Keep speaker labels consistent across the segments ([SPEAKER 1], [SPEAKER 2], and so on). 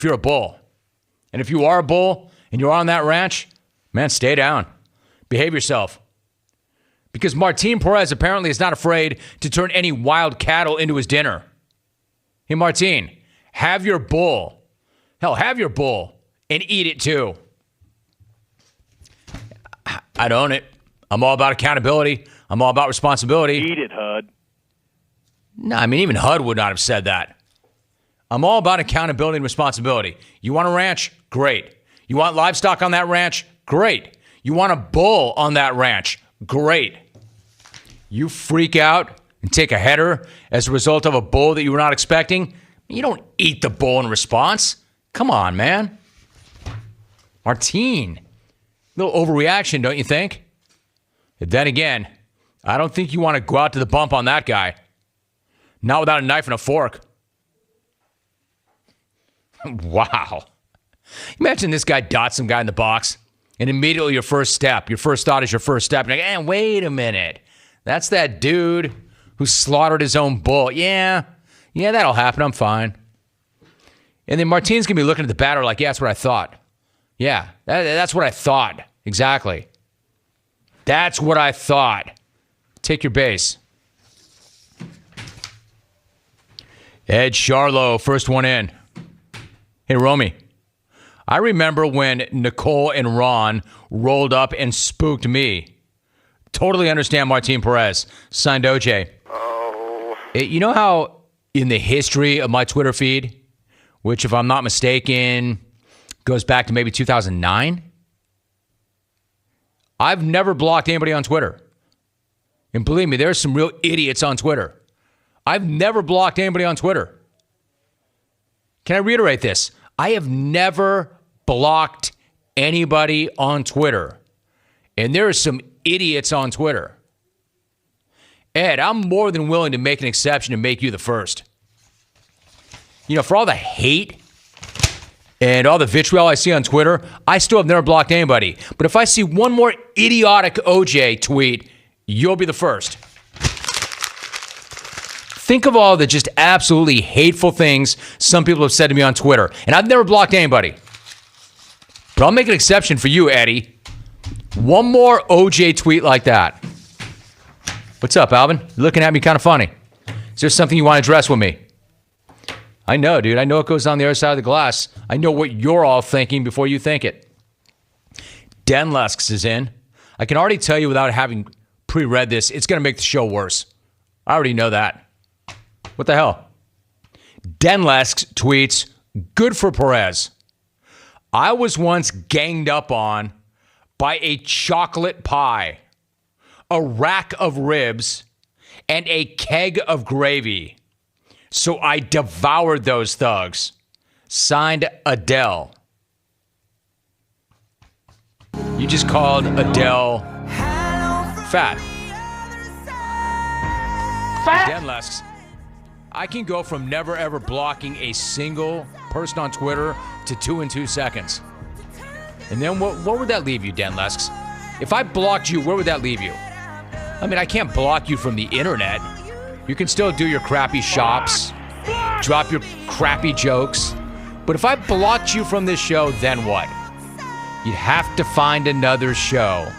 [SPEAKER 1] if you're a bull. And if you are a bull and you're on that ranch, man, stay down. Behave yourself. Because Martin Perez apparently is not afraid to turn any wild cattle into his dinner. Hey, Martin, have your bull. Hell, have your bull and eat it too. I'd own it. I'm all about accountability. I'm all about responsibility.
[SPEAKER 2] Eat it, Hud.
[SPEAKER 1] No, I mean, even HUD would not have said that. I'm all about accountability and responsibility. You want a ranch? Great. You want livestock on that ranch? Great. You want a bull on that ranch? Great. You freak out and take a header as a result of a bull that you were not expecting? You don't eat the bull in response. Come on, man. Martin. A little overreaction, don't you think? And then again, I don't think you want to go out to the bump on that guy. Not without a knife and a fork. Wow. Imagine this guy dots some guy in the box, and immediately your first thought is your first step. You're like, wait a minute. That's that dude who slaughtered his own bull. Yeah, that'll happen. I'm fine. And then Martin's going to be looking at the batter like, yeah, that's what I thought. Yeah, that's what I thought. Exactly. That's what I thought. Take your base. Ed Charlo, first one in. Hey, Romy. I remember when Nicole and Ron rolled up and spooked me. Totally understand Martin Perez. Signed OJ.
[SPEAKER 3] Oh.
[SPEAKER 1] You know how in the history of my Twitter feed, which if I'm not mistaken, goes back to maybe 2009, I've never blocked anybody on Twitter. And believe me, there's some real idiots on Twitter. I've never blocked anybody on Twitter. Can I reiterate this? I have never blocked anybody on Twitter. And there are some idiots on Twitter. Ed, I'm more than willing to make an exception and make you the first. You know, for all the hate and all the vitriol I see on Twitter, I still have never blocked anybody. But if I see one more idiotic OJ tweet, you'll be the first. Think of all the just absolutely hateful things some people have said to me on Twitter. And I've never blocked anybody. But I'll make an exception for you, Eddie. One more OJ tweet like that. What's up, Alvin? You're looking at me kind of funny. Is there something you want to address with me? I know, dude. I know it goes on the other side of the glass. I know what you're all thinking before you think it. Denlesks is in. I can already tell you without having pre-read this, it's going to make the show worse. I already know that. What the hell? Denlesks tweets, good for Perez. I was once ganged up on by a chocolate pie, a rack of ribs, and a keg of gravy. So I devoured those thugs. Signed, Adele. You just called Adele fat. Denlesks. I can go from never ever blocking a single person on Twitter to 2 in 2 seconds. And then what would that leave you, Denlesks? If I blocked you, where would that leave you? I mean, I can't block you from the internet. You can still do your crappy shops, drop your crappy jokes. But if I blocked you from this show, then what? You'd have to find another show.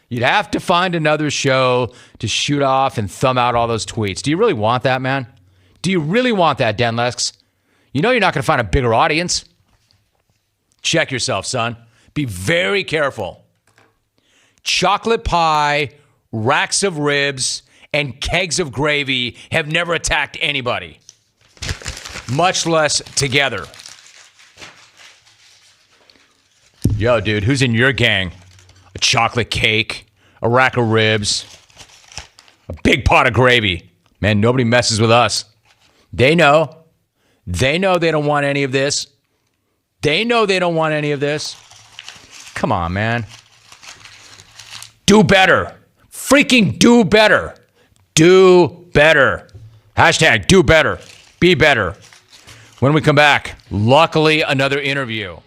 [SPEAKER 1] You'd have to find another show to shoot off and thumb out all those tweets. Do you really want that, man? Do you really want that, Denlesks? You know you're not going to find a bigger audience. Check yourself, son. Be very careful. Chocolate pie, racks of ribs, and kegs of gravy have never attacked anybody, much less together. Yo, dude, who's in your gang? A chocolate cake, a rack of ribs, a big pot of gravy. Man, nobody messes with us. They know. They know they don't want any of this. They know they don't want any of this. Come on, man. Do better. Freaking do better. Do better. Hashtag do better. Be better. When we come back, luckily, another interview.